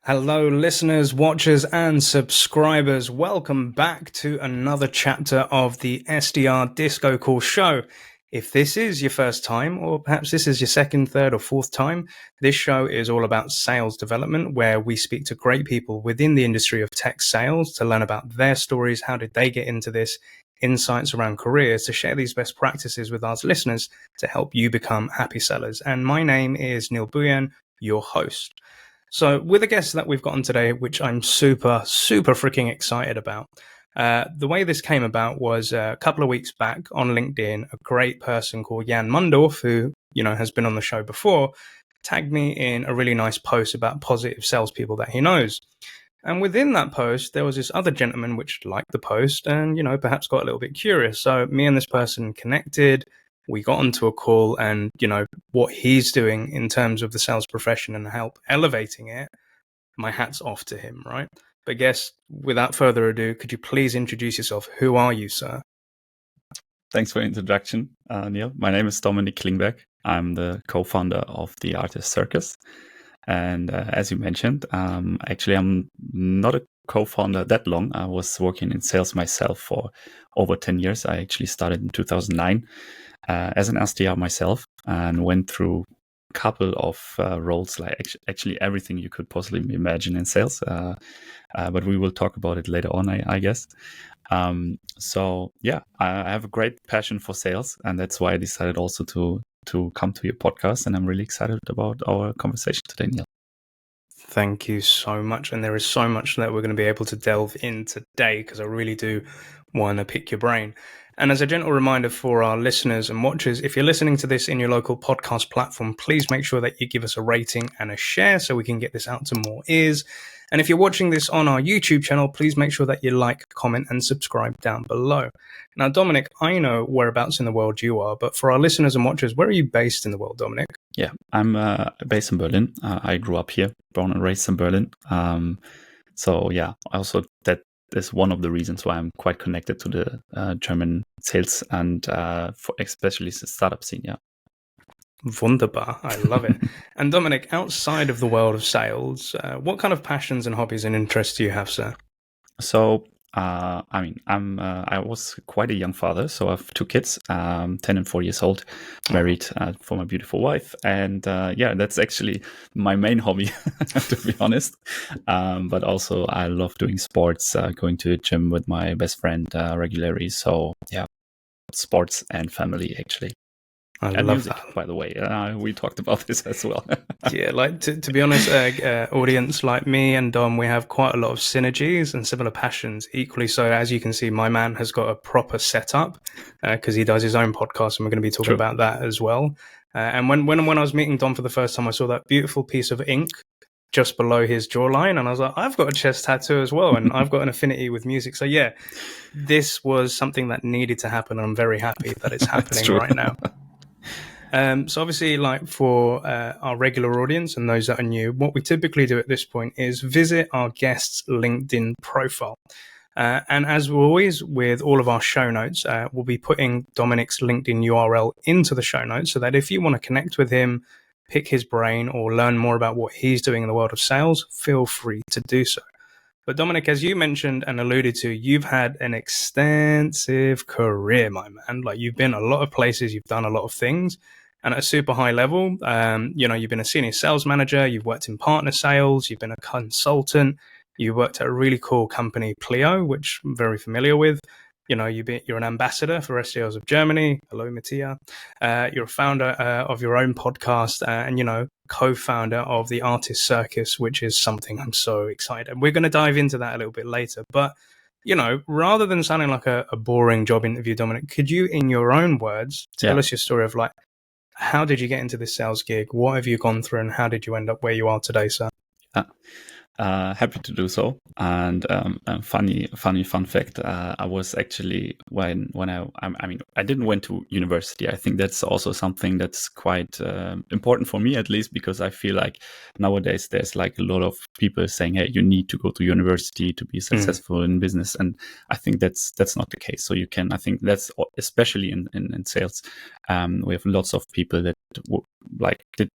Hello, listeners, watchers, and subscribers. Welcome back to another chapter of the SDR Disco Call show. If this is your first time, or perhaps this is your second, third, or fourth time, this show is all about sales development, where we speak to great people within the industry of tech sales to learn about their stories, how did they get into this, insights around careers, to share these best practices with us listeners to help you become happy sellers. And my name is Neil Buyan, your host. So with the guest that we've got on today, which I'm super freaking excited about, the way this came about was a couple of weeks back on LinkedIn, a great person called Jan Mundorf, who, has been on the show before, tagged me in a really nice post about positive salespeople that he knows. And within that post, there was this other gentleman which liked the post and, perhaps got a little bit curious. So me and this person connected. We got onto a call and, what he's doing in terms of the sales profession and help elevating it, my hat's off to him, right? But guess, without further ado, could you please introduce yourself? Who are you, sir? Thanks for the introduction, Neil. My name is Dominic Klingberg. I'm the co-founder of the ARRtist Circus. And as you mentioned, actually, I'm not a co-founder that long. I was working in sales myself for over 10 years. I actually started in 2009. As an SDR myself, and went through a couple of roles, like actually everything you could possibly imagine in sales. But we will talk about it later on, I guess. So yeah, I have a great passion for sales, and that's why I decided also to come to your podcast. And I'm really excited about our conversation today, Neil. Thank you so much. And there is so much that we're going to be able to delve in today, because I really do want to pick your brain. And as a gentle reminder for our listeners and watchers, if you're listening to this in your local podcast platform, please make sure that you give us a rating and a share so we can get this out to more ears. And if you're watching this on our YouTube channel, please make sure that you like, comment, and subscribe down below. Now, Dominic, I know whereabouts in the world you are, but for our listeners and watchers, where are you based in the world, Dominic? Yeah, I'm based in Berlin. I grew up here, born and raised in Berlin. So yeah, also that is one of the reasons why I'm quite connected to the German sales and especially the startup scene. Yeah. Wunderbar. I love it. And Dominic, outside of the world of sales, what kind of passions and hobbies and interests do you have, sir? So, I was quite a young father, so I have two kids, 10 and 4 years old, married for my beautiful wife. And that's actually my main hobby, to be honest. But also I love doing sports, going to the gym with my best friend regularly. So yeah, sports and family, actually. I and love music, that. By the way. We talked about this as well. Yeah, like to be honest, audience like me and Dom, we have quite a lot of synergies and similar passions equally. So as you can see, my man has got a proper setup because he does his own podcast, and we're going to be talking about that as well. And when I was meeting Dom for the first time, I saw that beautiful piece of ink just below his jawline, and I was like, I've got a chest tattoo as well, and I've got an affinity with music. So yeah, this was something that needed to happen. I'm very happy that it's happening right now. So obviously, like for our regular audience and those that are new, what we typically do at this point is visit our guest's LinkedIn profile. And as always, with all of our show notes, we'll be putting Dominic's LinkedIn URL into the show notes so that if you want to connect with him, pick his brain, or learn more about what he's doing in the world of sales, feel free to do so. But Dominic, as you mentioned and alluded to, you've had an extensive career, my man. Like, you've been a lot of places, you've done a lot of things, and at a super high level. You've been a senior sales manager, you've worked in partner sales, you've been a consultant, you worked at a really cool company, Pleo, which I'm very familiar with. You're an ambassador for SDRs of Germany. Hello, Mattia. You're a founder of your own podcast, and co-founder of the ARRtist Circus, which is something I'm so excited. And we're going to dive into that a little bit later. But rather than sounding like a boring job interview, Dominic, could you, in your own words, tell us your story of like, how did you get into this sales gig? What have you gone through, and how did you end up where you are today, sir? Happy to do so. And funny fun fact, I was actually when I didn't went to university. I think that's also something that's quite important for me, at least, because I feel like nowadays there's like a lot of people saying, hey, you need to go to university to be successful in business. And I think that's not the case. So I think that's especially in sales. We have lots of people that did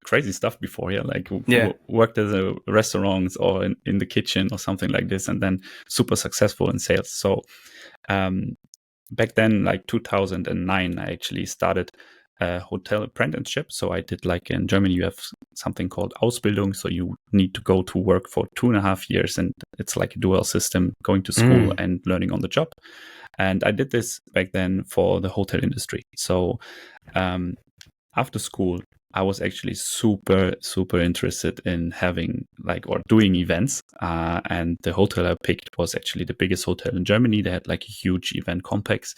crazy stuff before, yeah, like Yeah. worked as a restaurants or in the kitchen or something like this, and then super successful in sales. So back then, like 2009, I actually started a hotel apprenticeship. So I did, like, in Germany, you have something called Ausbildung. So you need to go to work for 2.5 years, and it's like a dual system, going to school and learning on the job. And I did this back then for the hotel industry. So after school, I was actually super, super interested in having, like, or doing events. And the hotel I picked was actually the biggest hotel in Germany. They had like a huge event complex.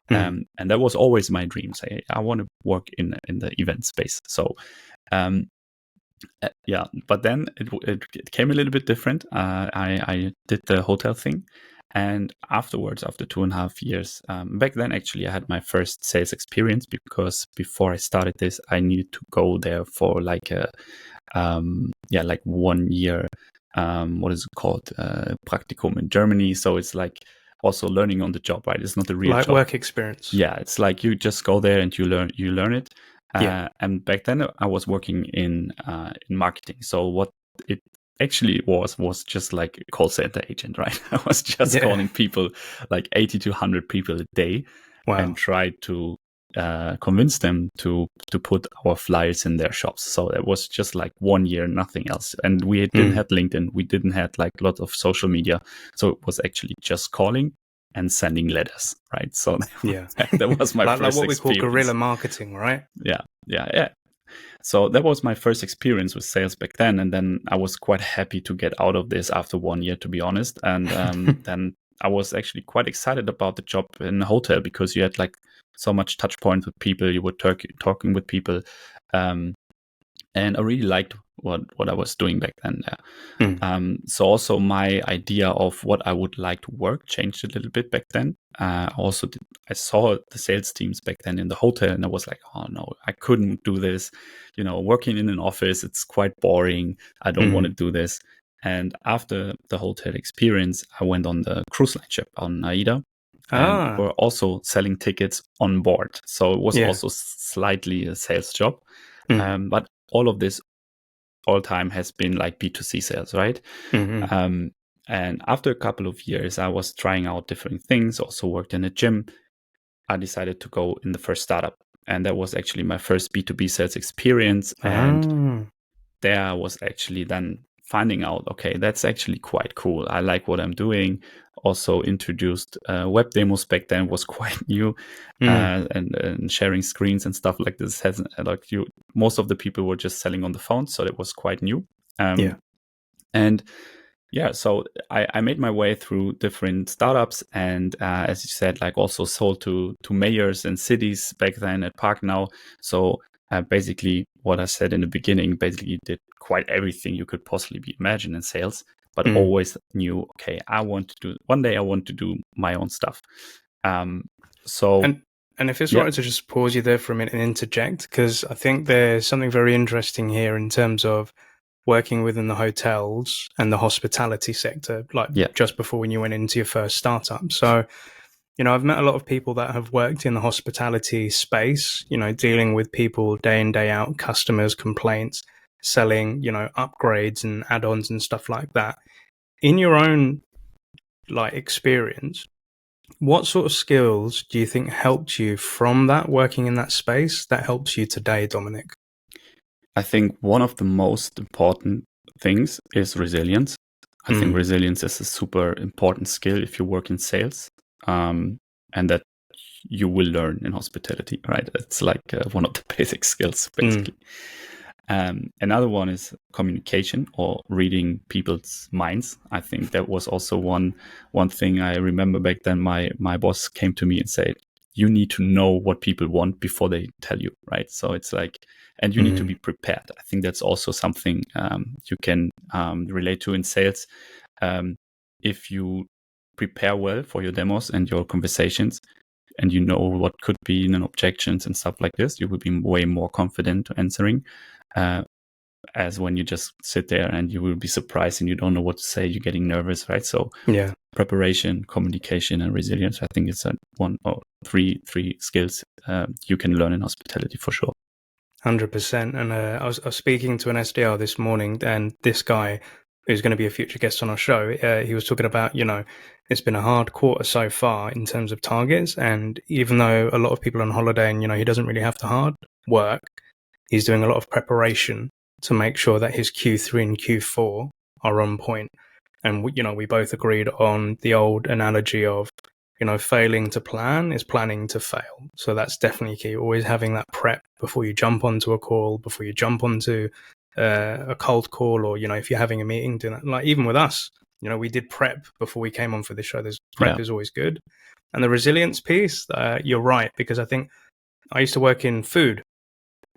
And that was always my dream. Say, I want to work in the event space. So, yeah, but then it came a little bit different. I did the hotel thing. And afterwards, after 2.5 years, back then, actually, I had my first sales experience, because before I started this, I needed to go there for like a, like 1 year, what is it called? Practicum in Germany. So it's like also learning on the job, right? It's not a real like job. work experience. Yeah, it's like you just go there and you learn it. Yeah. And back then I was working in marketing. So what it actually was just like a call center agent, right? I was just calling people, like 80 to 100 people a day. Wow. And try to convince them to put our flyers in their shops. So it was just like 1 year, nothing else. And we didn't have LinkedIn. We didn't have like a lot of social media. So it was actually just calling and sending letters, right? So that was my like first what we experience. call guerrilla marketing, right? Yeah. So that was my first experience with sales back then. And then I was quite happy to get out of this after 1 year, to be honest. And then I was actually quite excited about the job in a hotel, because you had like so much touch points with people. You were talking with people. And I really liked what I was doing back then. So also my idea of what I would like to work changed a little bit back then. I saw the sales teams back then in the hotel, and I was like, oh no, I couldn't do this. Working in an office, it's quite boring. I don't want to do this. And after the hotel experience, I went on the cruise line ship on AIDA. And we're also selling tickets on board. So it was also slightly a sales job. But all of this all time has been like B2C sales, right? And after a couple of years, I was trying out different things, also worked in a gym. I decided to go in the first startup. And that was actually my first B2B sales experience. And there I was actually then finding out, okay, that's actually quite cool. I like what I'm doing. Also introduced web demos back then, was quite new. And sharing screens and stuff like this most of the people were just selling on the phone, so it was quite new. And yeah, so I made my way through different startups, and as you said, like also sold to mayors and cities back then at Park Now. So basically, what I said in the beginning, basically did quite everything you could possibly imagine in sales, but always knew, okay, one day I want to do my own stuff. And if it's right to just pause you there for a minute and interject, because I think there's something very interesting here in terms of working within the hotels and the hospitality sector, just before when you went into your first startup. So, I've met a lot of people that have worked in the hospitality space, dealing with people day in, day out, customers, complaints, selling, upgrades and add-ons and stuff like that. In your own experience, what sort of skills do you think helped you from that, working in that space, that helps you today, Dominic? I think one of the most important things is resilience. I think resilience is a super important skill if you work in sales, and that you will learn in hospitality, right? It's like one of the basic skills, basically. Another one is communication, or reading people's minds. I think that was also one thing I remember back then. My boss came to me and said, you need to know what people want before they tell you, right? So it's like, and you need to be prepared. I think that's also something you can relate to in sales. If you prepare well for your demos and your conversations, and you know what could be in objections and stuff like this, you will be way more confident answering. As when you just sit there and you will be surprised and you don't know what to say, you're getting nervous, right? So preparation, communication, and resilience, I think it's one or three skills you can learn in hospitality for sure. 100%. And I was speaking to an SDR this morning, and this guy who's going to be a future guest on our show, he was talking about, it's been a hard quarter so far in terms of targets. And even though a lot of people are on holiday and, he doesn't really have to hard work, he's doing a lot of preparation to make sure that his Q3 and Q4 are on point. And, we both agreed on the old analogy of, failing to plan is planning to fail. So that's definitely key. Always having that prep before you jump onto a call, before you jump onto a cold call, or, if you're having a meeting, doing that. Like even with us, we did prep before we came on for this show. There's prep is always good. And the resilience piece, you're right, because I think I used to work in food.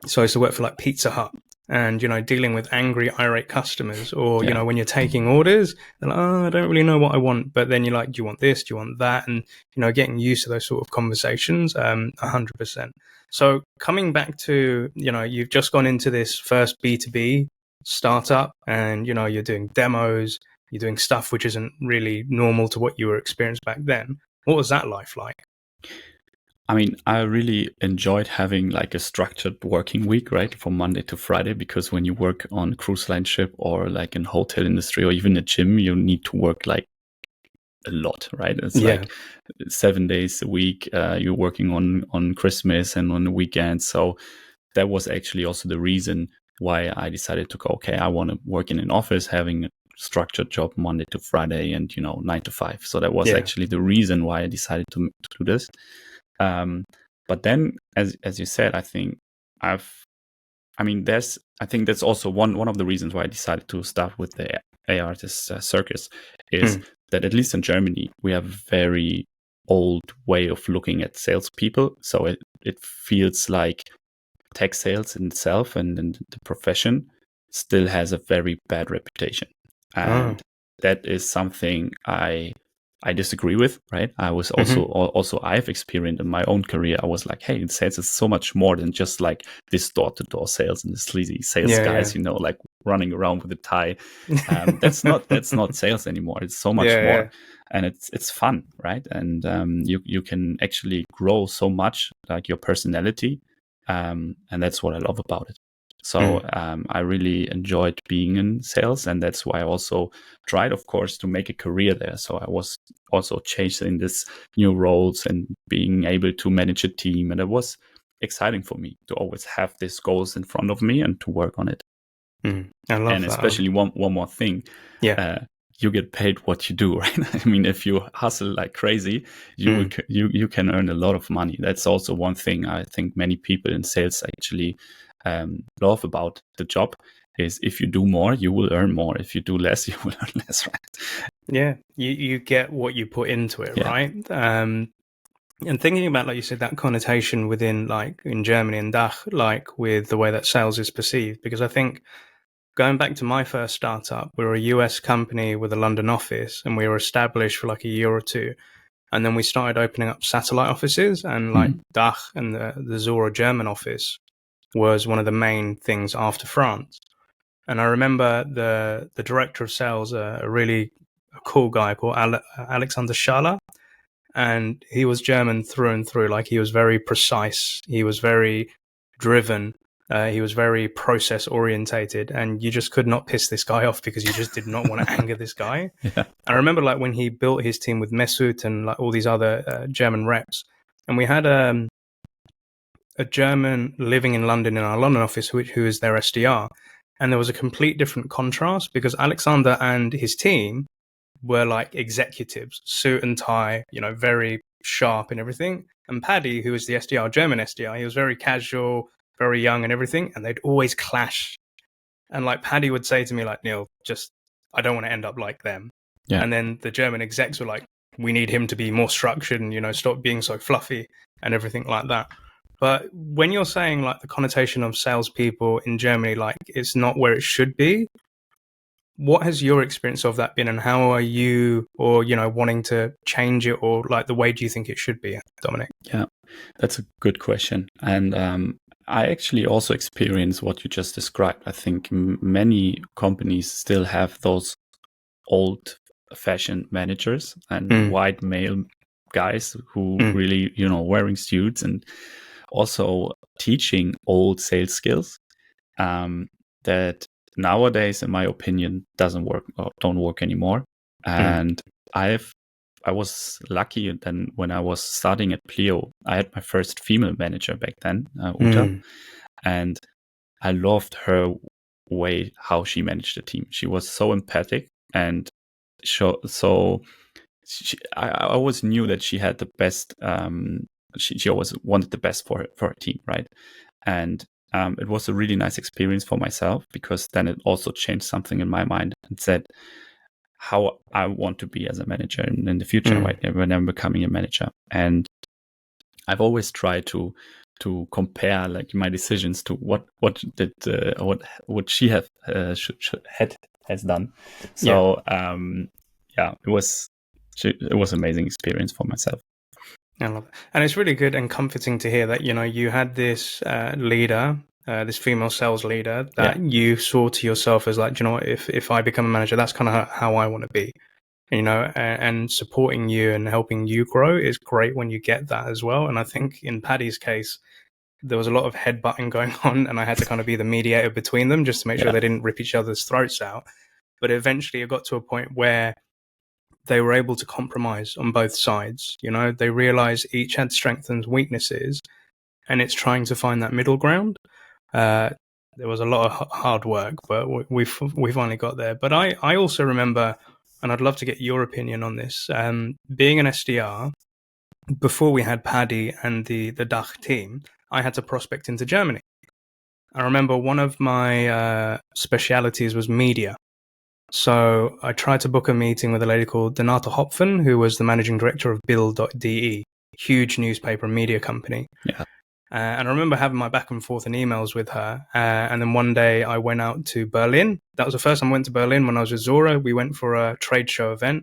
So I used to work for like Pizza Hut, and, dealing with angry, irate customers, or, when you're taking orders, they're like, oh, I don't really know what I want. But then you're like, do you want this? Do you want that? And, getting used to those sort of conversations, 100%. So coming back to, you've just gone into this first B2B startup, and, you're doing demos, you're doing stuff which isn't really normal to what you were experienced back then. What was that life like? I mean, I really enjoyed having like a structured working week, right? From Monday to Friday, because when you work on a cruise line ship or like in hotel industry or even a gym, you need to work like a lot, right? It's like 7 days a week. You're working on Christmas and on the weekends. So that was actually also the reason why I decided to go, okay, I want to work in an office, having a structured job Monday to Friday and, 9 to 5. So that was actually the reason why I decided to do this. But then, as you said, I think that's also one of the reasons why I decided to start with the ARRtist Circus is that at least in Germany, we have a very old way of looking at salespeople. So it feels like tech sales in itself and the profession still has a very bad reputation. And that is something I disagree with, right? I was also I've experienced in my own career. I was like, hey, sales is so much more than just like this door-to-door sales and the sleazy sales guys, like running around with a tie. That's not sales anymore. It's so much more, and it's fun, right? And you can actually grow so much, like your personality, and that's what I love about it. So I really enjoyed being in sales, and that's why I also tried, of course, to make a career there. So I was also chasing this new roles and being able to manage a team, and it was exciting for me to always have these goals in front of me and to work on it. I love and that. Especially one more thing. You get paid what you do, right? I mean, if you hustle like crazy, you can earn a lot of money. That's also one thing I think many people in sales actually love about the job is if you do more, you will earn more. If you do less, you will earn less, right? Yeah, you get what you put into it, right? And thinking about, like you said, that connotation within, like in Germany and DACH, like with the way that sales is perceived, because I think going back to my first startup, we were a US company with a London office, and we were established for like a year or two. And then we started opening up satellite offices, and like DACH and the Zora German office was one of the main things after France. And I remember the director of sales, a really cool guy called Alexander Schaller, and he was German through and through. Like, he was very precise, he was very driven, he was very process orientated, and you just could not piss this guy off because you just did not want to anger this guy. I remember like when he built his team with Mesut and like all these other German reps, and we had a German living in London in our London office, who is their SDR. And there was a complete different contrast because Alexander and his team were like executives, suit and tie, very sharp and everything. And Paddy, who was the SDR, German SDR, he was very casual, very young and everything. And they'd always clash. And like Paddy would say to me, like, Neil, I don't want to end up like them. And then the German execs were like, we need him to be more structured and, stop being so fluffy and everything like that. But when you're saying like the connotation of salespeople in Germany, like it's not where it should be, what has your experience of that been, and how are you, or wanting to change it, or like the way do you think it should be, Dominic? Yeah, that's a good question. And I actually also experience what you just described. I think many companies still have those old-fashioned managers and white male guys who really, wearing suits, and also teaching old sales skills that nowadays, in my opinion, don't work anymore. And I was lucky then when I was starting at Pleo, I had my first female manager back then, Uta, and I loved her way how she managed the team. She was so empathic, and I always knew that she had the best. She always wanted the best for her team, right? And it was a really nice experience for myself, because then it also changed something in my mind and said how I want to be as a manager in the future, right? When I'm becoming a manager. And I've always tried to compare like my decisions to what she has done. So it was an amazing experience for myself. I love it. And it's really good and comforting to hear that, you had this leader, this female sales leader that you saw to yourself as like, if I become a manager, that's kind of how I want to be, and supporting you and helping you grow is great when you get that as well. And I think in Paddy's case, there was a lot of headbutting going on, and I had to kind of be the mediator between them just to make sure they didn't rip each other's throats out. But eventually it got to a point where they were able to compromise on both sides. They realized each had strengths and weaknesses, and it's trying to find that middle ground. There was a lot of hard work, but we finally got there. But I also remember, and I'd love to get your opinion on this, being an SDR, before we had Paddy and the DACH team, I had to prospect into Germany. I remember one of my specialities was media. So I tried to book a meeting with a lady called Donata Hopfen, who was the managing director of Bild.de, huge newspaper and media company. Yeah. And I remember having my back and forth in emails with her. And then one day I went out to Berlin. That was the first time I went to Berlin when I was with Zora. We went for a trade show event.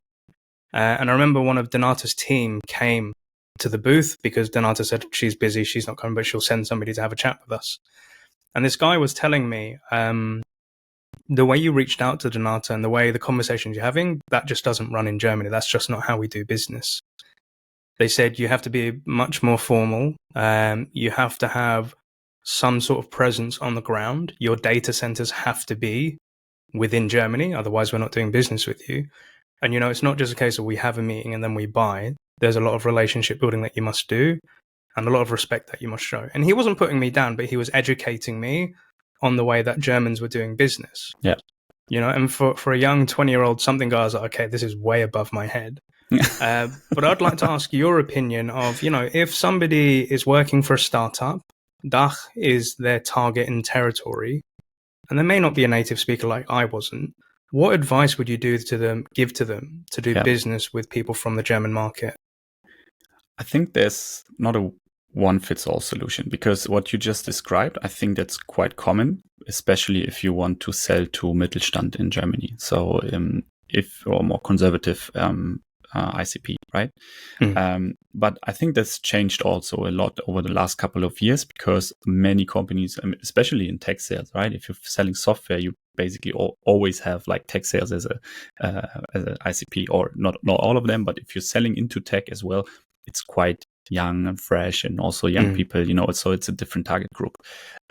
And I remember one of Donata's team came to the booth because Donata said she's busy, she's not coming, but she'll send somebody to have a chat with us. And this guy was telling me, the way you reached out to Donata and the way the conversations you're having, that just doesn't run in Germany. That's just not how we do business. They said you have to be much more formal. You have to have some sort of presence on the ground. Your data centers have to be within Germany. Otherwise, we're not doing business with you. And, it's not just a case of we have a meeting and then we buy. There's a lot of relationship building that you must do and a lot of respect that you must show. And he wasn't putting me down, but he was educating me on the way that Germans were doing business. Yeah. And for a young 20-year-old, something goes like, okay, this is way above my head. But I'd like to ask your opinion of, if somebody is working for a startup, DACH is their target and territory, and they may not be a native speaker like I wasn't, what advice would you give to them to do business with people from the German market? I think there's not a one-fits-all solution, because what you just described, I think that's quite common, especially if you want to sell to Mittelstand in Germany. So or more conservative ICP, right? But I think that's changed also a lot over the last couple of years, because many companies, especially in tech sales, right? If you're selling software, you basically always have like tech sales as an ICP, or not all of them, but if you're selling into tech as well, it's quite young and fresh, and also young people, so it's a different target group.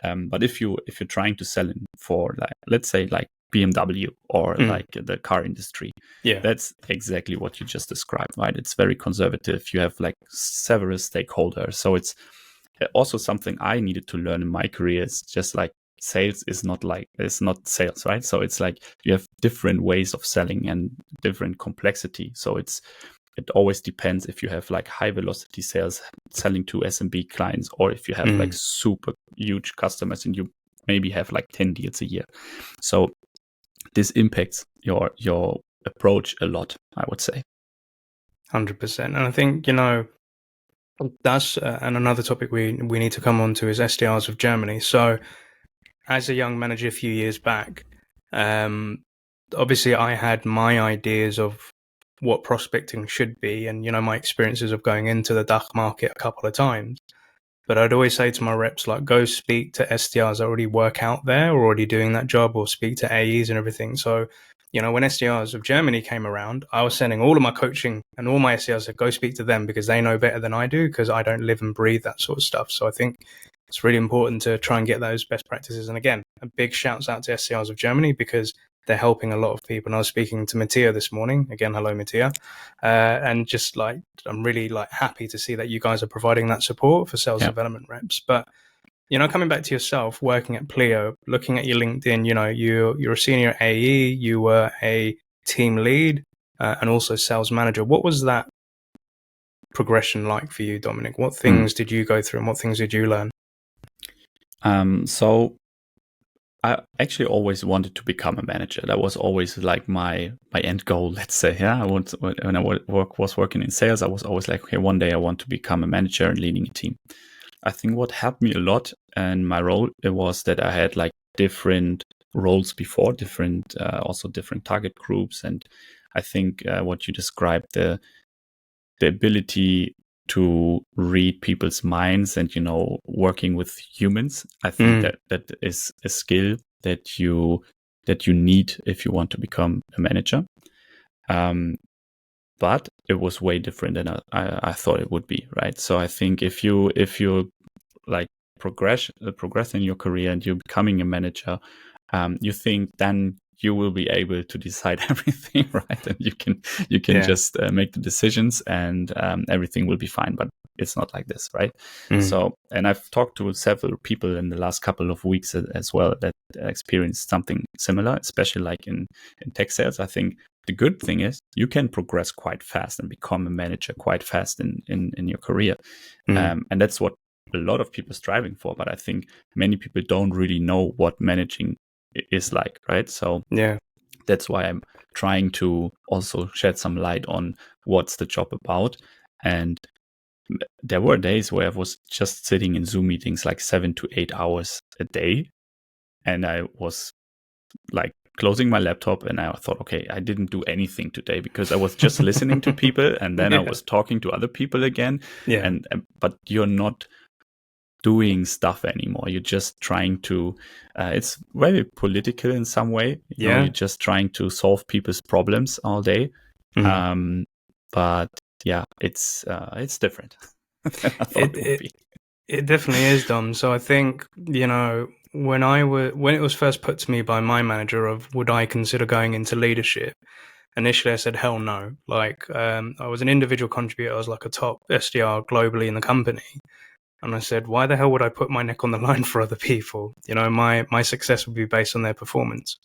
But if you're trying to sell in for, like, let's say like BMW or like the car industry, that's exactly what you just described, right? It's very conservative. You have like several stakeholders. So it's also something I needed to learn in my career. It's just like sales is not sales, right? So it's like you have different ways of selling and different complexity. So it always depends if you have like high velocity sales selling to SMB clients, or if you have like super huge customers and you maybe have like 10 deals a year. So this impacts your approach a lot, I would say. 100%. And I think, that's and another topic we need to come on to is SDRs of Germany. So as a young manager a few years back, obviously I had my ideas of what prospecting should be, and my experiences of going into the DACH market a couple of times. But I'd always say to my reps, like, go speak to SDRs that already work out there, or already doing that job, or speak to AEs and everything. So, when SDRs of Germany came around, I was sending all of my coaching and all my SDRs to go speak to them, because they know better than I do, because I don't live and breathe that sort of stuff. So I think it's really important to try and get those best practices. And again, a big shouts out to SDRs of Germany, because they're helping a lot of people. And I was speaking to Mattia this morning. Again, hello, Mattia. And just like, I'm really like happy to see that you guys are providing that support for sales development reps. But, you know, coming back to yourself, working at Pleo, looking at your LinkedIn, you know, you're a senior AE, you were a team lead, and also sales manager. What was that progression like for you, Dominic? What things did you go through and what things did you learn? So I actually always wanted to become a manager. That was always like my end goal, let's say. Yeah, when I was working in sales, I was always like, okay, one day I want to become a manager and leading a team. I think what helped me a lot in my role, it was that I had like different roles before, also different target groups. And I think what you described, the ability to read people's minds and, you know, working with humans, I think that is a skill that you need if you want to become a manager. But it was way different than I thought it would be, right? So I think if you like progress in your career and you're becoming a manager, you think then you will be able to decide everything, right? And you can just make the decisions and everything will be fine. But it's not like this, right? So, and I've talked to several people in the last couple of weeks as well that experienced something similar, especially like in tech sales. I think the good thing is you can progress quite fast and become a manager quite fast in your career. And that's what a lot of people are striving for. But I think many people don't really know what managing is like, right? So that's why I'm trying to also shed some light on what's the job about. And there were days where I was just sitting in Zoom meetings like 7 to 8 hours a day, and I was like closing my laptop and I thought, okay, I didn't do anything today because I was just listening to people, and then I was talking to other people again. But you're not doing stuff anymore. You're just trying to it's very political in some way. You know, you're just trying to solve people's problems all day. But yeah, it's different. I thought it would be. It definitely is, Dom. So I think, you know, when it was first put to me by my manager of would I consider going into leadership, initially I said hell no. Like I was an individual contributor. I was like a top SDR globally in the company. And I said, why the hell would I put my neck on the line for other people? You know, my success would be based on their performance.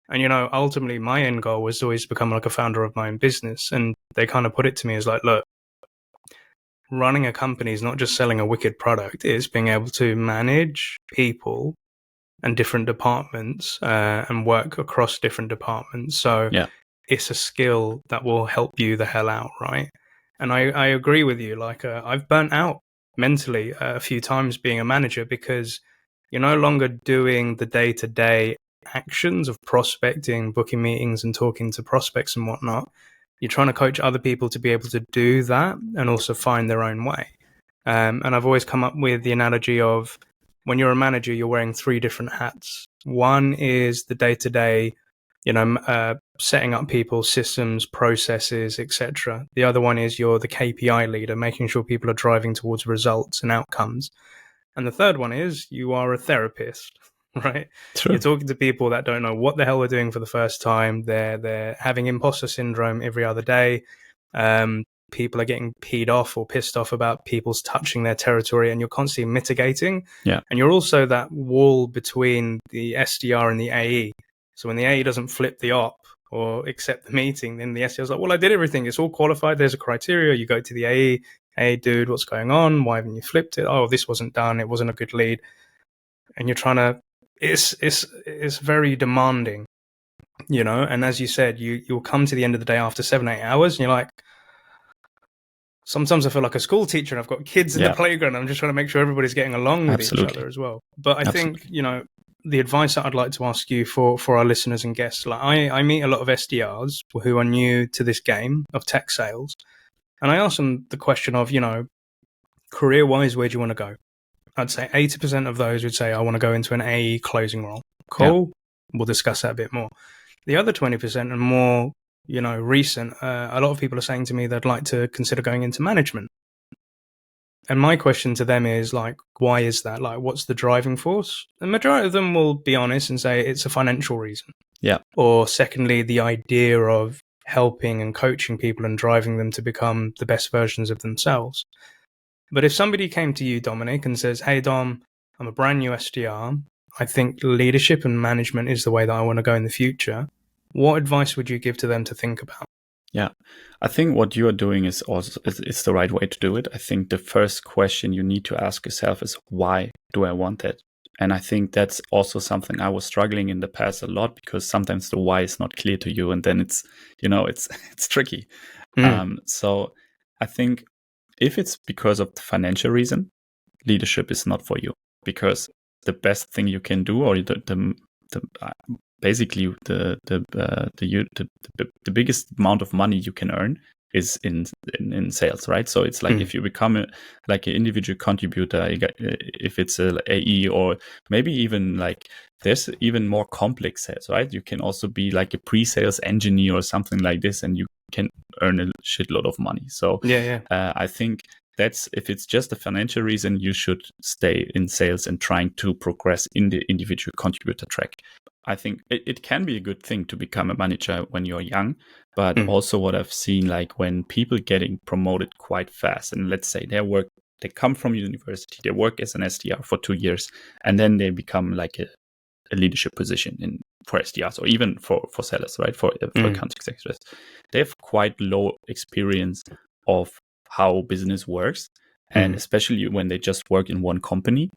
And, you know, ultimately my end goal was always to become like a founder of my own business. And they kind of put it to me as like, look, running a company is not just selling a wicked product. It's being able to manage people and different departments and work across different departments. So it's a skill that will help you the hell out, right? And I agree with you. Like I've burnt out mentally a few times being a manager because you're no longer doing the day-to-day actions of prospecting, booking meetings and talking to prospects and whatnot. You're trying to coach other people to be able to do that and also find their own way. And I've always come up with the analogy of when you're a manager, you're wearing 3 different hats. One is the day-to-day, you know, setting up people's systems, processes, etc. The other one is you're the KPI leader, making sure people are driving towards results and outcomes. And the third one is you are a therapist, right? True. You're talking to people that don't know what the hell they're doing for the first time. They're having imposter syndrome every other day. People are getting peed off or pissed off about people's touching their territory, and you're constantly mitigating. And you're also that wall between the SDR and the AE. So when the AE doesn't flip the op or accept the meeting, then the SDR is like, well, I did everything. It's all qualified. There's a criteria. You go to the AE. Hey, dude, what's going on? Why haven't you flipped it? Oh, this wasn't done. It wasn't a good lead. And you're trying to, it's very demanding, you know? And as you said, you'll come to the end of the day after 7-8 hours and you're like, sometimes I feel like a school teacher and I've got kids in the playground. I'm just trying to make sure everybody's getting along with each other as well. But I think, you know, the advice that I'd like to ask you for our listeners and guests, like I meet a lot of SDRs who are new to this game of tech sales. And I ask them the question of, you know, career-wise, where do you want to go? I'd say 80% of those would say, I want to go into an AE closing role. Cool. We'll discuss that a bit more. The other 20% are more, you know, recent. A lot of people are saying to me they'd like to consider going into management. And my question to them is like, why is that? Like, what's the driving force? The majority of them will be honest and say it's a financial reason. Yeah. Or secondly, the idea of helping and coaching people and driving them to become the best versions of themselves. But if somebody came to you, Dominic, and says, hey, Dom, I'm a brand new SDR. I think leadership and management is the way that I want to go in the future. What advice would you give to them to think about? Yeah, I think what you are doing is also it's the right way to do it. I think the first question you need to ask yourself is, why do I want that? And I think that's also something I was struggling in the past a lot, because sometimes the why is not clear to you, and then it's it's tricky. So I think if it's because of the financial reason, leadership is not for you, because the best thing you can do, or basically the biggest amount of money you can earn is in sales, right? So it's like if you become like an individual contributor, if it's a AE, or maybe even like there's even more complex sales, right? You can also be like a pre-sales engineer or something like this, and you can earn a shitload of money. So I think that's, if it's just a financial reason, you should stay in sales and trying to progress in the individual contributor track. I think it can be a good thing to become a manager when you're young, but also what I've seen, like when people getting promoted quite fast, and let's say they come from university, they work as an SDR for 2 years, and then they become like a leadership position for SDRs, or even for sellers, right? For account executives, they have quite low experience of how business works, and especially when they just work in one company.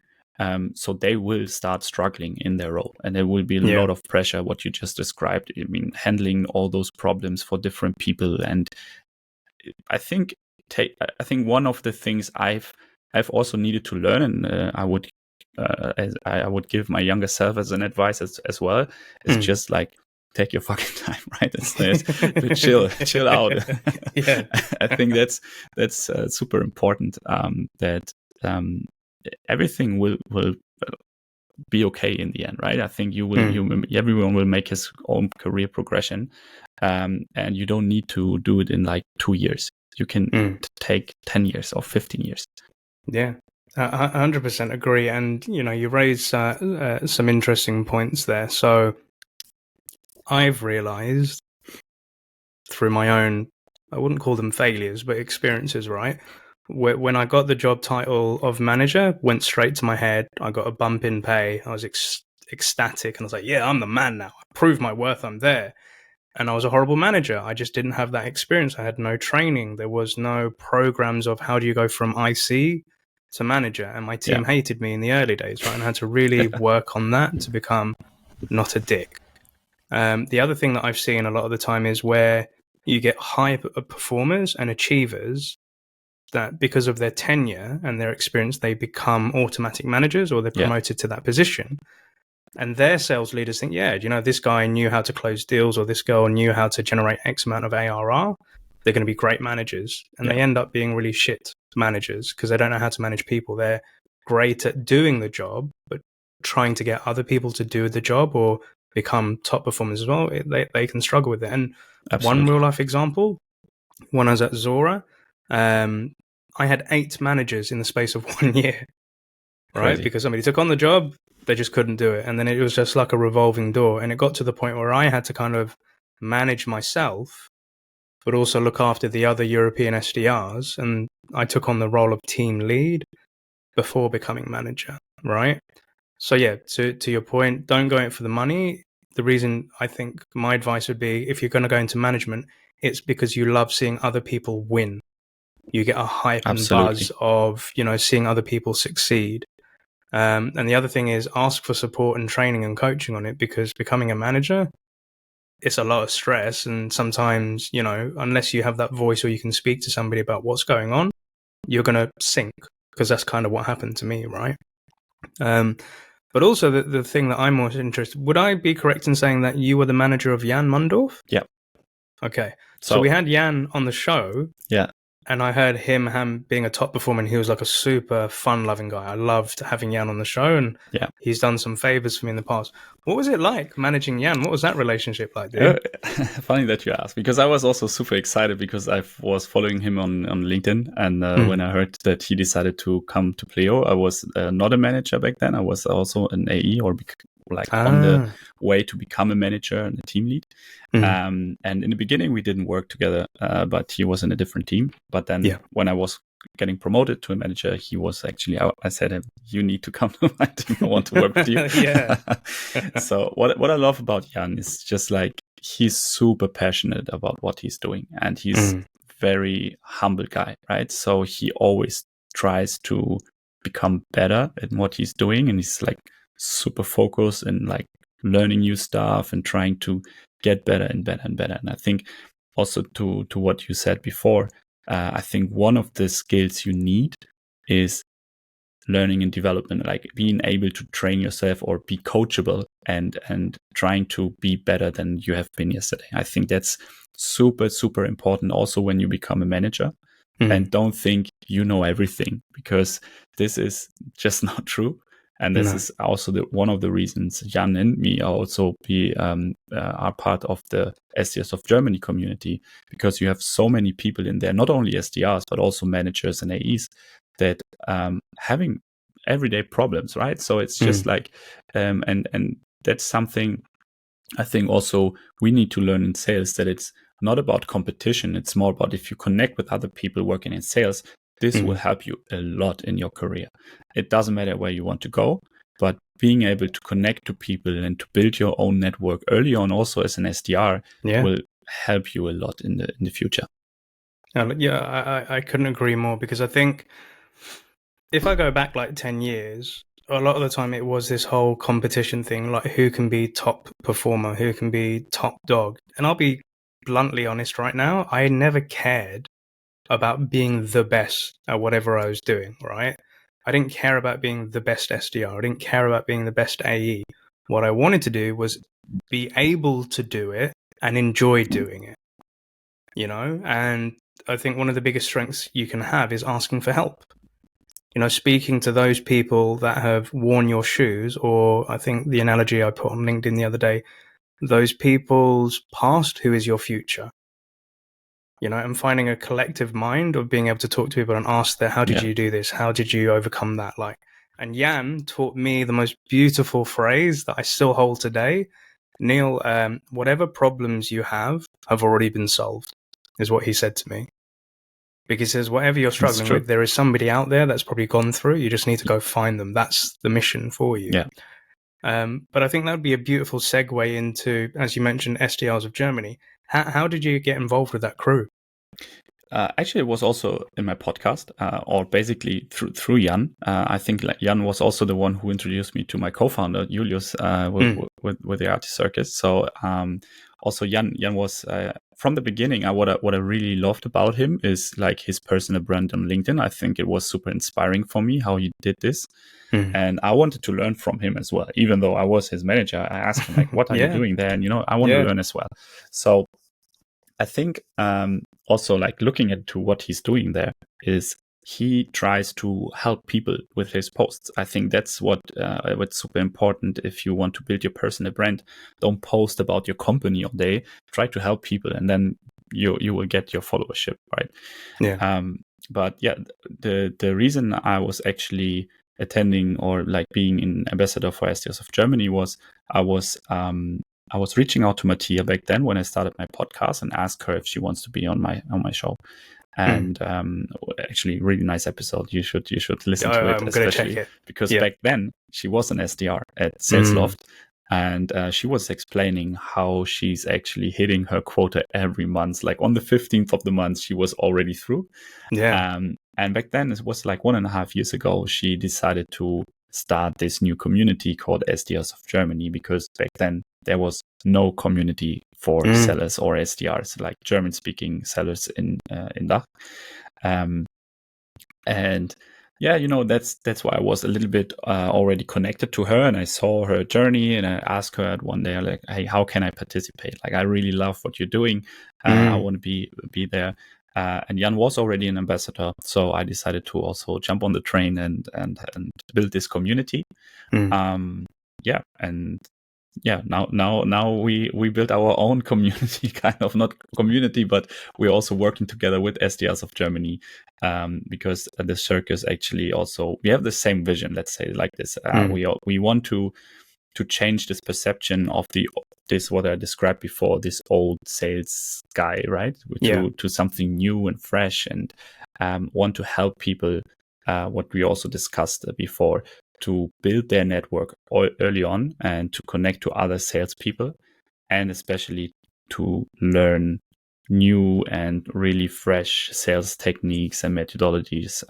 So they will start struggling in their role, and there will be a lot of pressure, what you just described. I mean, handling all those problems for different people. And I think one of the things I've also needed to learn, and I would give my younger self as an advice as well, is just like, take your fucking time, right? It's chill out. I think that's super important. That everything will be okay in the end, right? I think everyone will make his own career progression, and you don't need to do it in like 2 years. You can take 10 years or 15 years. Yeah, I 100% agree. And you raised some interesting points there. So I've realized through my own, I wouldn't call them failures, but experiences, right? When I got the job title of manager, went straight to my head. I got a bump in pay. I was ecstatic, and I was like, yeah, I'm the man now. I proved my worth. I'm there. And I was a horrible manager. I just didn't have that experience. I had no training. There was no programs of how do you go from IC to manager. And my team hated me in the early days, right? And I had to really work on that to become not a dick. The other thing that I've seen a lot of the time is where you get high performers and achievers that because of their tenure and their experience, they become automatic managers, or they're promoted to that position. And their sales leaders think, this guy knew how to close deals, or this girl knew how to generate X amount of ARR. They're going to be great managers. And they end up being really shit managers because they don't know how to manage people. They're great at doing the job, but trying to get other people to do the job or become top performers as well, they can struggle with it. And one real life example, when I was at Zora, I had 8 managers in the space of 1 year, right? Because somebody took on the job, they just couldn't do it. And then it was just like a revolving door. And it got to the point where I had to kind of manage myself, but also look after the other European SDRs. And I took on the role of team lead before becoming manager, right? So to your point, don't go in for the money. The reason I think my advice would be, if you're going to go into management, it's because you love seeing other people win. You get a hype and buzz of, seeing other people succeed. And the other thing is, ask for support and training and coaching on it, because becoming a manager, it's a lot of stress. And sometimes, unless you have that voice or you can speak to somebody about what's going on, you're going to sink, because that's kind of what happened to me, right? But also the thing that I'm most interested, would I be correct in saying that you were the manager of Jan Mundorf? Yeah. Okay. So we had Jan on the show. Yeah. And I heard him being a top performer, and he was like a super fun-loving guy. I loved having Jan on the show, and Yeah. he's done some favors for me in the past. What was it like managing Jan? What was that relationship like, Uh, dude? Funny that you asked, because I was also super excited because I was following him on LinkedIn. And when I heard that he decided to come to Pleo, I was not a manager back then. I was also an AE, or on the way to become a manager and a team lead. And in the beginning, we didn't work together, but he was in a different team. But then when I was getting promoted to a manager, he was actually, I said to him, you need to come to my team. I want to work with you. So what I love about Jan is just like, he's super passionate about what he's doing, and he's very humble guy, right? So he always tries to become better at what he's doing, and he's like super focused and like learning new stuff and trying to get better and better and better. And I think also to what you said before, I think one of the skills you need is learning and development, like being able to train yourself or be coachable and trying to be better than you have been yesterday. I think that's super, super important also when you become a manager. And don't think you know everything, because this is just not true. And this is also one of the reasons Jan and me also are part of the SDRs of Germany community, because you have so many people in there, not only SDRs, but also managers and AEs that having everyday problems, right? So it's just like, and that's something I think also we need to learn in sales, that it's not about competition. It's more about, if you connect with other people working in sales, this will help you a lot in your career. It doesn't matter where you want to go, but being able to connect to people and to build your own network early on, also as an SDR, will help you a lot in the future. I couldn't agree more, because I think if I go back like 10 years, a lot of the time it was this whole competition thing, like who can be top performer, who can be top dog. And I'll be bluntly honest right now, I never cared about being the best at whatever I was doing, right? I didn't care about being the best SDR. I didn't care about being the best AE. What I wanted to do was be able to do it and enjoy doing it, you know? And I think one of the biggest strengths you can have is asking for help. You know, speaking to those people that have worn your shoes, or I think the analogy I put on LinkedIn the other day, those people's past, who is your future? You know, and finding a collective mind of being able to talk to people and ask them, how did you do this? How did you overcome that? Like, and Jan taught me the most beautiful phrase that I still hold today. Neil, whatever problems you have already been solved, is what he said to me. Because he says, whatever you're struggling with, there is somebody out there that's probably gone through. You just need to go find them. That's the mission for you. But I think that would be a beautiful segue into, as you mentioned, SDRs of Germany. How did you get involved with that crew? Actually, it was also in my podcast, or basically through Jan. I think Jan was also the one who introduced me to my co-founder Julius with the ARRtist Circus. So also Jan was from the beginning. What I really loved about him is like his personal brand on LinkedIn. I think it was super inspiring for me how he did this. And I wanted to learn from him as well. Even though I was his manager, I asked him like, "What are you doing there?" And I want to learn as well. So I think also like looking into what he's doing there is he tries to help people with his posts. I think that's what's super important. If you want to build your personal brand, don't post about your company all day. Try to help people, and then you will get your followership, right? But yeah, the reason I was actually attending or like being an ambassador for SDRs of Germany was I was reaching out to Mattia back then when I started my podcast and asked her if she wants to be on my show. And actually, really nice episode. You should listen to it, especially because back then she was an SDR at SalesLoft, and she was explaining how she's actually hitting her quota every month. Like on the 15th of the month, she was already through. And back then, it was like 1.5 years ago, she decided to start this new community called SDRs of Germany, because back then there was no community for sellers or SDRs, like German-speaking sellers in DACH. And yeah, that's why I was a little bit already connected to her, and I saw her journey, and I asked her one day, like, "Hey, how can I participate? Like, I really love what you're doing. I want to be there." And Jan was already an ambassador, so I decided to also jump on the train and build this community. Now we built our own community, kind of, not community, but we're also working together with SDRs of Germany, because the circus actually also, we have the same vision, let's say like this. We want to change this perception of this what I described before, this old sales guy, right? To something new and fresh, and want to help people, what we also discussed before, to build their network early on and to connect to other salespeople, and especially to learn new and really fresh sales techniques and methodologies,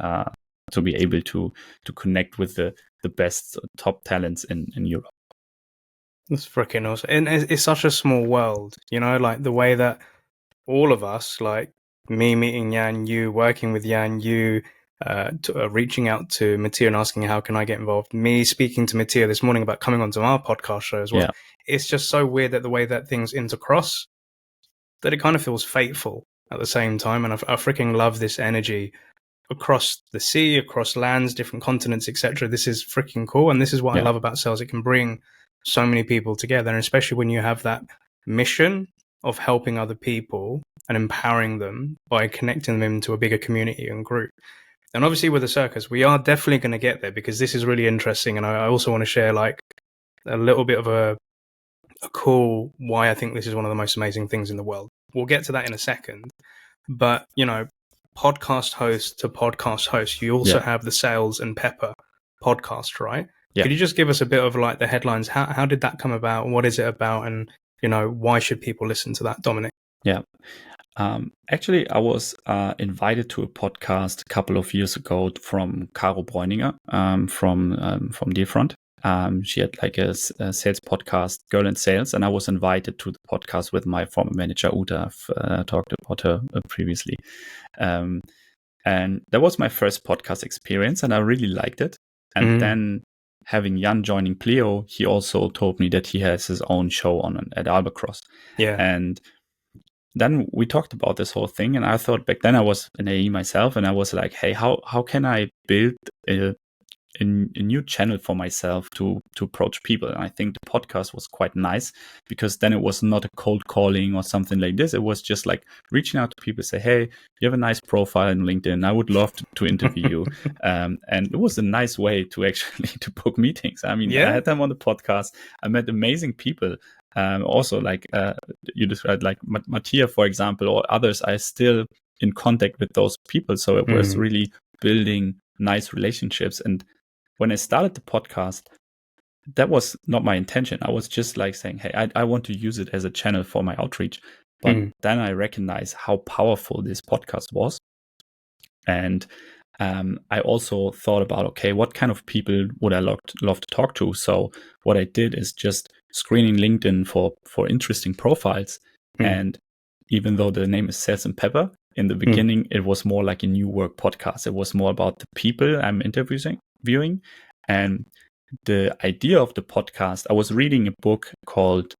to be able to connect with the best top talents in Europe. That's freaking awesome. And it's such a small world, like the way that all of us, like me meeting Jan, you working with Jan, you reaching out to Mattia and asking how can I get involved, me speaking to Mattia this morning about coming onto our podcast show as well. Yeah. It's just so weird that the way that things intercross, that it kind of feels fateful at the same time. And I freaking love this energy across the sea, across lands, different continents, etc. This is freaking cool. And this is what I love about sales. It can bring so many people together, and especially when you have that mission of helping other people and empowering them by connecting them into a bigger community and group. And obviously with the circus, we are definitely going to get there, because this is really interesting. And I also want to share like a little bit of a cool why I think this is one of the most amazing things in the world. We'll get to that in a second. But, podcast host to podcast host, you also have the Sales and Pepper podcast, right? Yeah. Could you just give us a bit of like the headlines? How did that come about? What is it about? And, why should people listen to that, Dominic? Yeah. Actually, I was invited to a podcast a couple of years ago from Caro Bräuninger, from Deerfront. She had like a sales podcast, Girl in Sales, and I was invited to the podcast with my former manager, Uta. I've talked about her previously. And that was my first podcast experience, and I really liked it. And then having Jan joining Pleo, he also told me that he has his own show at Albatross. Yeah. And then we talked about this whole thing, and I thought back then I was an AE myself, and I was like, hey, how can I build a new channel for myself to approach people? And I think the podcast was quite nice, because then it was not a cold calling or something like this. It was just like reaching out to people, say, hey, you have a nice profile on LinkedIn, I would love to interview you. And it was a nice way to actually to book meetings. I mean, I had them on the podcast. I met amazing people. Also, like you described, like Mattia, for example, or others, I still in contact with those people. So it was really building nice relationships. And when I started the podcast, that was not my intention. I was just like saying, hey, I want to use it as a channel for my outreach. But then I recognized how powerful this podcast was. And I also thought about, okay, what kind of people would I love to talk to? So what I did is just screening LinkedIn for interesting profiles. And even though the name is Sales and Pepper, in the beginning, it was more like a new work podcast. It was more about the people I'm interviewing. And the idea of the podcast, I was reading a book called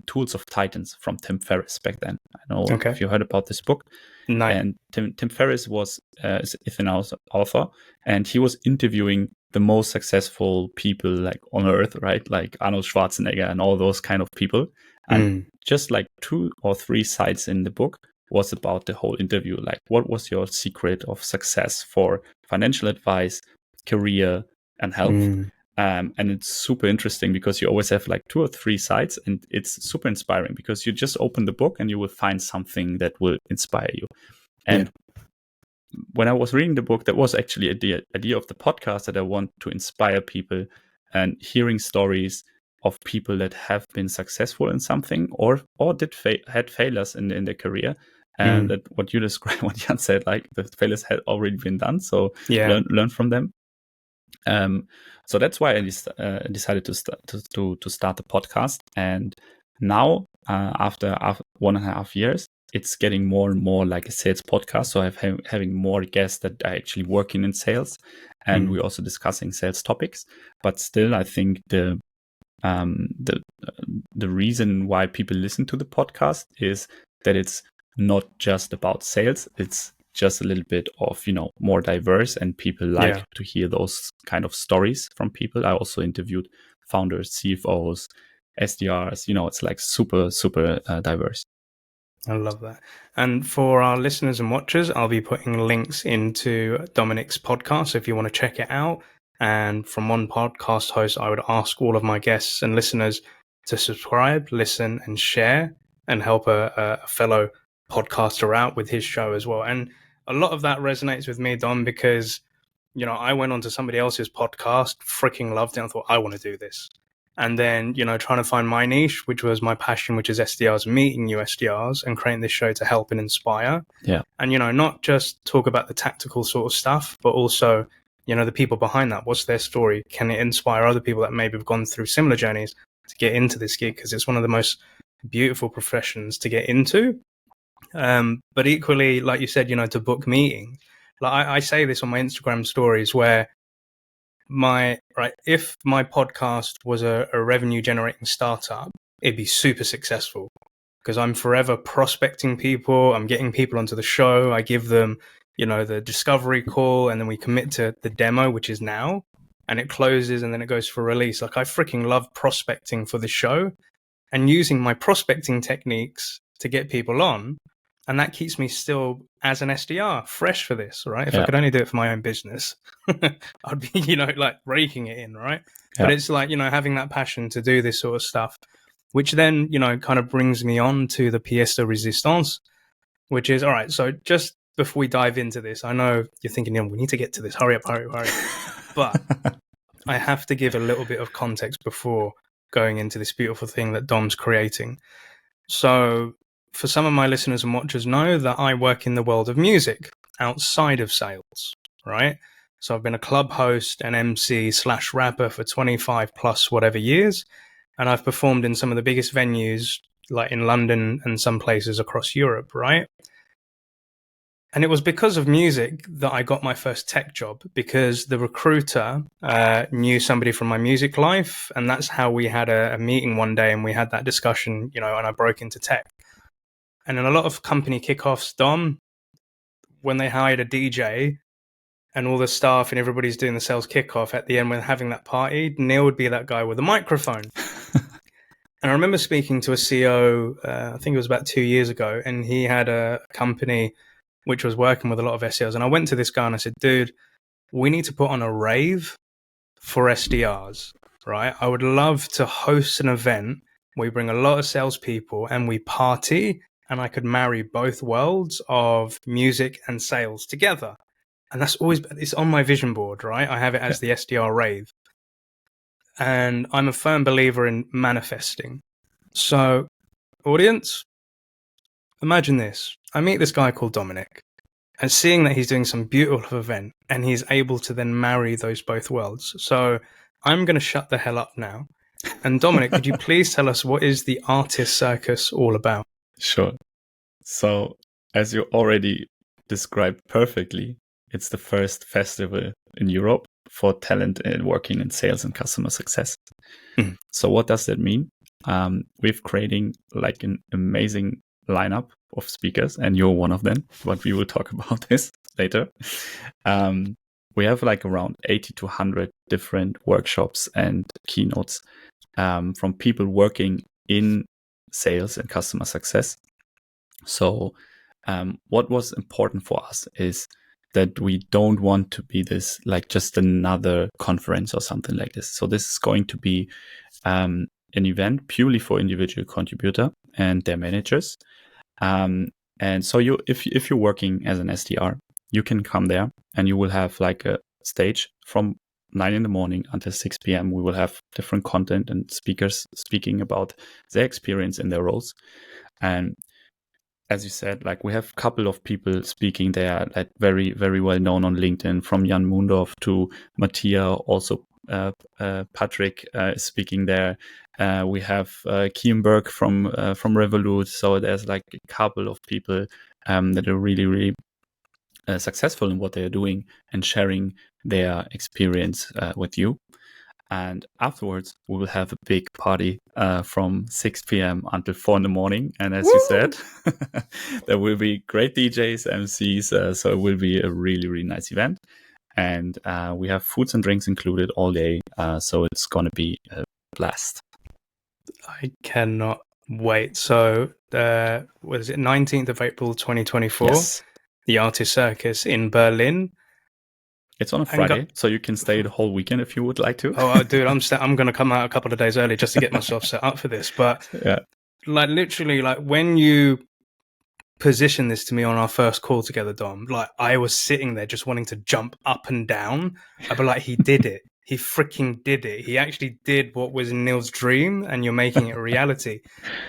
Tools of Titans from Tim Ferriss back then. I don't know if you heard about this book. No. And Tim Ferriss was an author, and he was interviewing the most successful people like on earth, right? Like Arnold Schwarzenegger and all those kind of people. And just like 2 or 3 sides in the book was about the whole interview. Like, what was your secret of success for financial advice, career, and health? And it's super interesting, because you always have like 2 or 3 sides, and it's super inspiring, because you just open the book and you will find something that will inspire you. And when I was reading the book, that was actually the idea of the podcast, that I want to inspire people, and hearing stories of people that have been successful in something or had failures in their career. And that what you described, what Jan said, like the failures had already been done. So learn from them. So that's why I decided to start the podcast. And now, after 1.5 years, it's getting more and more like a sales podcast. So I'm having more guests that are actually working in sales, and we're also discussing sales topics. But still, I think the reason why people listen to the podcast is that it's not just about sales. It's just a little bit of, more diverse, and people like to hear those kind of stories from people. I also interviewed founders, CFOs, SDRs, it's like super, super diverse. I love that. And for our listeners and watchers, I'll be putting links into Dominic's podcast so if you want to check it out. And from one podcast host, I would ask all of my guests and listeners to subscribe, listen, and share, and help a fellow podcaster out with his show as well. And a lot of that resonates with me, Dom, because, I went onto somebody else's podcast, freaking loved it, and thought, I want to do this. And then, trying to find my niche, which was my passion, which is SDRs, meeting new SDRs and creating this show to help and inspire. Yeah. And, not just talk about the tactical sort of stuff, but also, the people behind that. What's their story? Can it inspire other people that maybe have gone through similar journeys to get into this gig? Because it's one of the most beautiful professions to get into. But equally, like you said, to book meetings. Like I say this on my Instagram stories where if my podcast was a revenue generating startup, it'd be super successful because I'm forever prospecting people. I'm getting people onto the show. I give them, the discovery call, and then we commit to the demo, which is now, and it closes and then it goes for release. Like I freaking love prospecting for the show and using my prospecting techniques to get people on. And that keeps me still, as an SDR, fresh for this, right? If I could only do it for my own business, I'd be, like raking it in, right? Yeah. But it's like, having that passion to do this sort of stuff, which then, kind of brings me on to the pièce de résistance, which is, all right, so just before we dive into this, I know you're thinking, we need to get to this, hurry up. But I have to give a little bit of context before going into this beautiful thing that Dom's creating. So for some of my listeners and watchers know that I work in the world of music outside of sales, right? So I've been a club host, an MC / rapper for 25 plus whatever years. And I've performed in some of the biggest venues like in London and some places across Europe, right? And it was because of music that I got my first tech job, because the recruiter knew somebody from my music life. And that's how we had a meeting one day and we had that discussion, and I broke into tech. And in a lot of company kickoffs, Dom, when they hired a DJ and all the staff and everybody's doing the sales kickoff, at the end when having that party, Neil would be that guy with a microphone. And I remember speaking to a CEO, I think it was about 2 years ago, and he had a company which was working with a lot of SDRs. And I went to this guy and I said, dude, we need to put on a rave for SDRs, right? I would love to host an event where we bring a lot of salespeople and we party, and I could marry both worlds of music and sales together. And that's always, it's on my vision board, right? I have it as the SDR rave. And I'm a firm believer in manifesting. So, audience, imagine this. I meet this guy called Dominic, and seeing that he's doing some beautiful event and he's able to then marry those both worlds. So I'm going to shut the hell up now. And Dominic, could you please tell us what is the ARRtist Circus all about? Sure. So, as you already described perfectly, it's the first festival in Europe for talent and working in sales and customer success. Mm. So what does that mean? We're creating like an amazing lineup of speakers, and you're one of them, but we will talk about this later. We have like around 80 to 100 different workshops and keynotes from people working in sales and customer success. So what was important for us is that we don't want to be this like just another conference or something like this. So this is going to be an event purely for individual contributor and their managers. And so if you're working as an SDR, you can come there and you will have like a stage from 9 in the morning until 6 p.m. We will have different content and speakers speaking about their experience in their roles. And as you said, like we have a couple of people speaking there, like very, very well known on LinkedIn, from Jan Mundorf to Mattia, also Patrick is speaking there. We have Klingberg from Revolut. So there's like a couple of people that are really, really successful in what they're doing and sharing their experience with you. And afterwards, we will have a big party from 6 p.m. until 4 in the morning. And as you said, there will be great DJs, MCs. So it will be a really, really nice event. And we have foods and drinks included all day. So it's going to be a blast. I cannot wait. So, what is it? 19th of April, 2024. Yes. The ARRtist Circus in Berlin. It's on a Friday, so you can stay the whole weekend if you would like to. Oh, dude, I'm going to come out a couple of days early just to get myself set up for this. But like literally, like when you position this to me on our first call together, Dom, like I was sitting there just wanting to jump up and down. I'd be like, he did it. He freaking did it. He actually did what was Neil's dream, and you're making it a reality.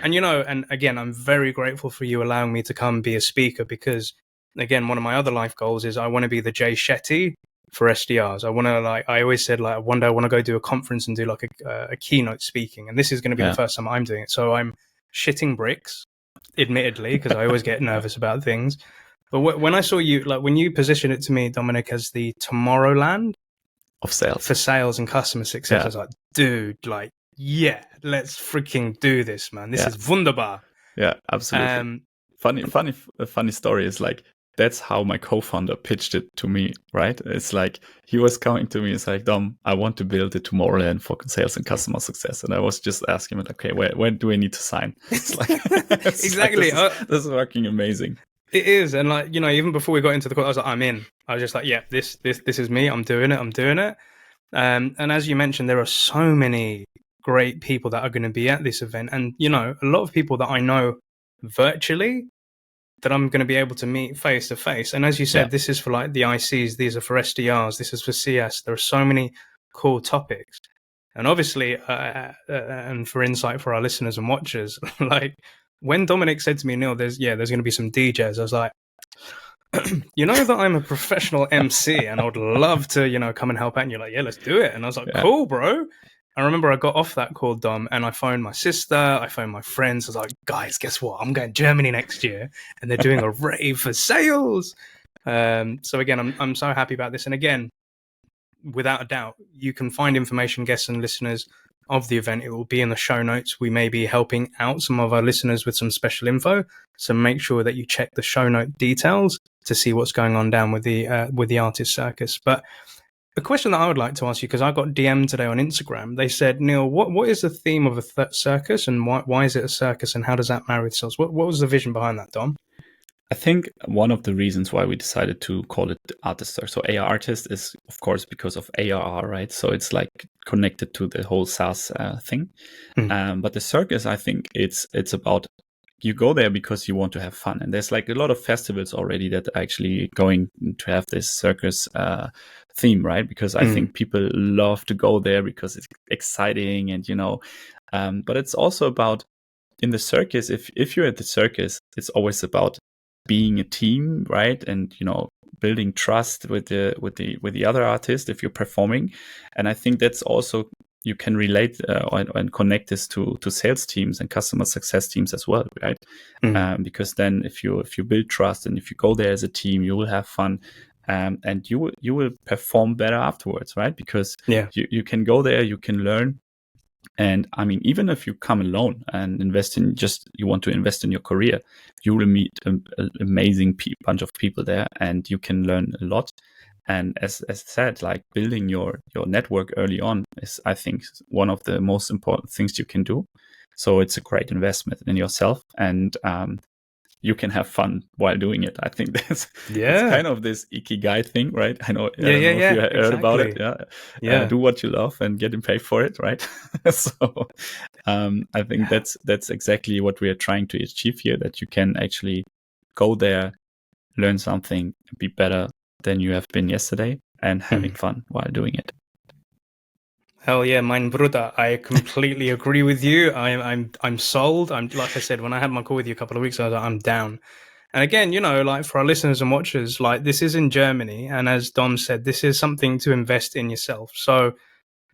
And, you know, and again, I'm very grateful for you allowing me to come be a speaker because, again, one of my other life goals is I want to be the Jay Shetty for SDRs. I want to, like, I always said, like, one day I want to go do a conference and do like a keynote speaking. And this is going to be the first time I'm doing it. So I'm shitting bricks, admittedly, because I always get nervous about things. But when I saw you, like, when you positioned it to me, Dominic, as the Tomorrowland of sales for sales and customer success, I was like, dude, like, yeah, let's freaking do this, man. This is wunderbar. Yeah, absolutely. Funny story is like, that's how my co-founder pitched it to me, right? It's like, he was coming to me, it's like, Dom, I want to build a Tomorrowland for sales and customer success. And I was just asking him, okay, where do I need to sign? It's like, exactly. This is working amazing. It is. And like, you know, even before we got into the call, I was like, I'm in. I was just like, yeah, this is me. I'm doing it. And as you mentioned, there are so many great people that are going to be at this event. And, you know, a lot of people that I know virtually that I'm going to be able to meet face to face. And as you said, this is for like the ICs. These are for SDRs. This is for CS. There are so many cool topics. And obviously, and for insight for our listeners and watchers, like, when Dominic said to me, Neil, there's going to be some DJs, I was like, you know that I'm a professional MC and I would love to, you know, come and help out. And you're like, yeah, let's do it. And I was like, cool, bro. I remember I got off that call, Dom, and I phoned my sister, I phoned my friends. I was like, guys, guess what? I'm going to Germany next year and they're doing a rave for sales. So again, I'm so happy about this. And again, without a doubt, you can find information, guests and listeners, of the event. It will be in the show notes. We may be helping out some of our listeners with some special info, so make sure that you check the show note details to see what's going on down with the ARRtist Circus. But a question that I would like to ask you, because I got DM'd today on Instagram, they said, Neil, what is the theme of a circus, and why is it a circus, and how does that marry with sales? What was the vision behind that, Dom? I think one of the reasons why we decided to call it ARRtist Circus, so ARRtist, is of course because of ARR, right? So it's like connected to the whole SaaS thing. But the circus, I think it's about, you go there because you want to have fun. And there's like a lot of festivals already that are actually going to have this circus theme, right? Because I think people love to go there because it's exciting and, you know, but it's also about, in the circus, if you're at the circus, it's always about being a team, right? And, you know, building trust with the other artist if you're performing. And I think that's also, you can relate and connect this to sales teams and customer success teams as well, right? Because then if you build trust and if you go there as a team, you will have fun. And you will perform better afterwards, right? Because you can go there, you can learn. And I mean, even if you come alone and you want to invest in your career, you will meet an amazing bunch of people there, and you can learn a lot. And as said, like, building your network early on is, I think, one of the most important things you can do. So it's a great investment in yourself, and you can have fun while doing it. I think it's kind of this ikigai thing, right? I know, know if you heard about it. Do what you love and getting paid for it, right? So I think that's exactly what we are trying to achieve here, that you can actually go there, learn something, be better than you have been yesterday, and having fun while doing it. Hell yeah, mein Bruder. I completely agree with you. I'm sold. I'm, like I said, when I had my call with you a couple of weeks ago, I was like, I'm down. And again, you know, like, for our listeners and watchers, like, this is in Germany. And as Dom said, this is something to invest in yourself. So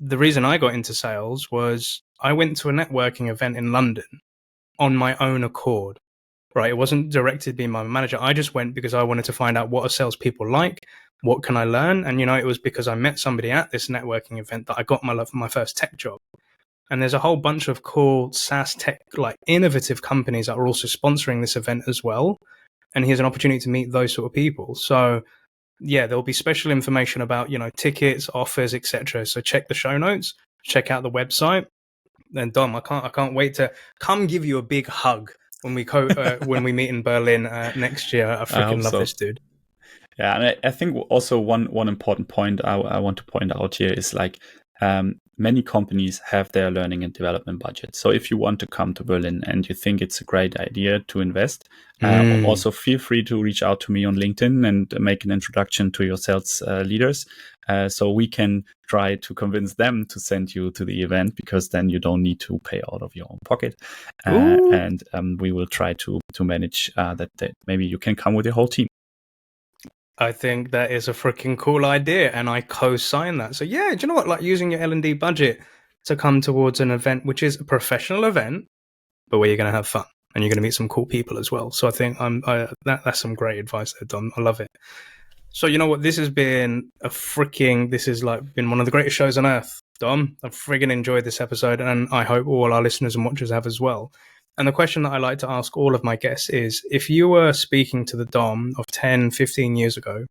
the reason I got into sales was I went to a networking event in London on my own accord, right? It wasn't directed by my manager. I just went because I wanted to find out what are salespeople like. what can I learn? And, it was because I met somebody at this networking event that I got my first tech job. And there's a whole bunch of cool SaaS tech, like innovative companies that are also sponsoring this event as well. And here's an opportunity to meet those sort of people. So yeah, there'll be special information about, tickets, offers, etc. So check the show notes, check out the website. And Dom, I can't wait to come give you a big hug when we when we meet in Berlin next year. I freaking love this dude. Yeah, and I think also one important point I want to point out here is like many companies have their learning and development budget. So if you want to come to Berlin and you think it's a great idea to invest, also feel free to reach out to me on LinkedIn and make an introduction to your sales leaders. So we can try to convince them to send you to the event, because then you don't need to pay out of your own pocket. And we will try to manage that maybe you can come with your whole team. I think that is a freaking cool idea, and I co-sign that. So yeah, do you know what? Like using your L&D budget to come towards an event, which is a professional event, but where you're going to have fun and you're going to meet some cool people as well. So I think that's some great advice there, Dom. I love it. So you know what? This has been been one of the greatest shows on earth, Dom. I've friggin' enjoyed this episode, and I hope all our listeners and watchers have as well. And the question that I like to ask all of my guests is, if you were speaking to the Dom of 10, 15 years ago,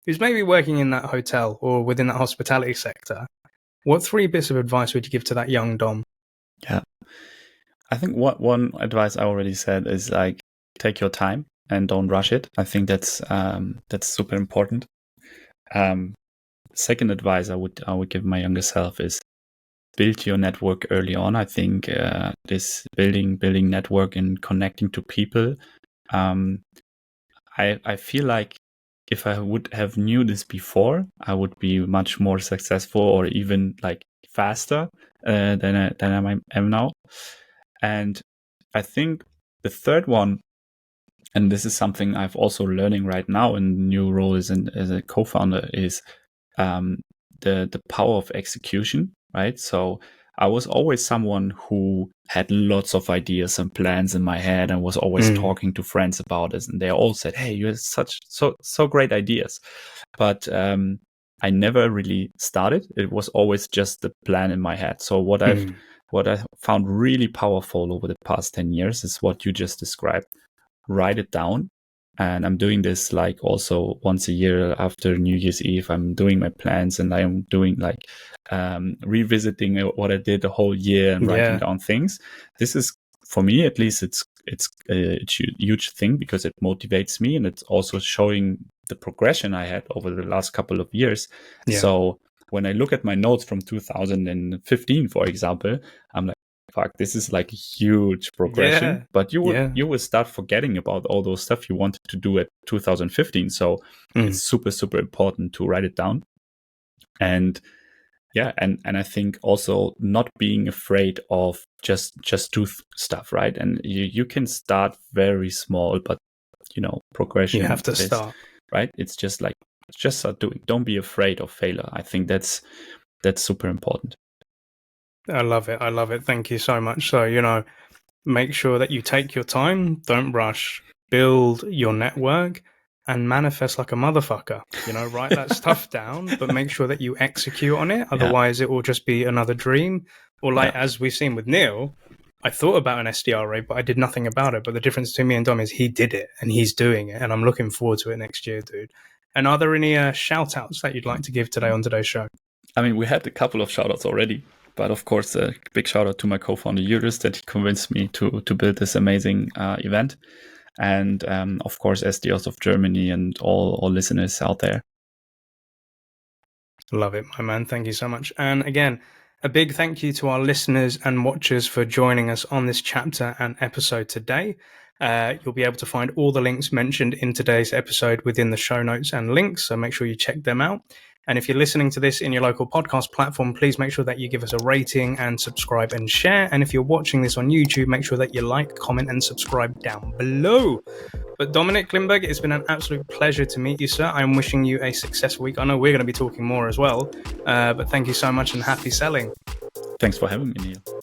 who's maybe working in that hotel or within that hospitality sector, what 3 bits of advice would you give to that young Dom? Yeah. I think one advice I already said is like, take your time and don't rush it. I think that's super important. Second advice I would give my younger self is build your network early on. I think this building network and connecting to people. I feel like if I would have knew this before, I would be much more successful, or even like faster than I am now. And I think the third one, and this is something I've also learning right now in new role as a co-founder, is the power of execution. Right. So I was always someone who had lots of ideas and plans in my head and was always talking to friends about it. And they all said, hey, you have so great ideas. But I never really started. It was always just the plan in my head. So what I found really powerful over the past 10 years is what you just described. Write it down. And I'm doing this like also once a year after New Year's Eve. I'm doing my plans, and I am doing like revisiting what I did the whole year and writing down things. This is, for me at least, it's a huge thing, because it motivates me, and it's also showing the progression I had over the last couple of years. Yeah. So when I look at my notes from 2015, for example, I'm like, fuck, this is like a huge progression. But you will start forgetting about all those stuff you wanted to do at 2015. So it's super, super important to write it down. And and I think also not being afraid of just do stuff, right? And you can start very small, but progression. You have to start, right? It's just like, just start doing. Don't be afraid of failure. I think that's super important. I love it. Thank you so much. So, make sure that you take your time, don't rush, build your network, and manifest like a motherfucker. Write that stuff down, but make sure that you execute on it. Otherwise, it will just be another dream. Or as we've seen with Neil, I thought about an SDRA, but I did nothing about it. But the difference between me and Dom is he did it, and he's doing it. And I'm looking forward to it next year, dude. And are there any shout outs that you'd like to give today on today's show? I mean, we had a couple of shout outs already. But of course, a big shout out to my co-founder, ARRtist, that he convinced me to build this amazing event. And of course, SDRs of Germany and all listeners out there. Love it, my man. Thank you so much. And again, a big thank you to our listeners and watchers for joining us on this chapter and episode today. You'll be able to find all the links mentioned in today's episode within the show notes and links, so make sure you check them out. And if you're listening to this in your local podcast platform, please make sure that you give us a rating and subscribe and share. And if you're watching this on YouTube, make sure that you like, comment, and subscribe down below. But Dominic Klingberg, it's been an absolute pleasure to meet you, sir. I'm wishing you a successful week. I know we're going to be talking more as well, but thank you so much, and happy selling. Thanks for having me, Neil.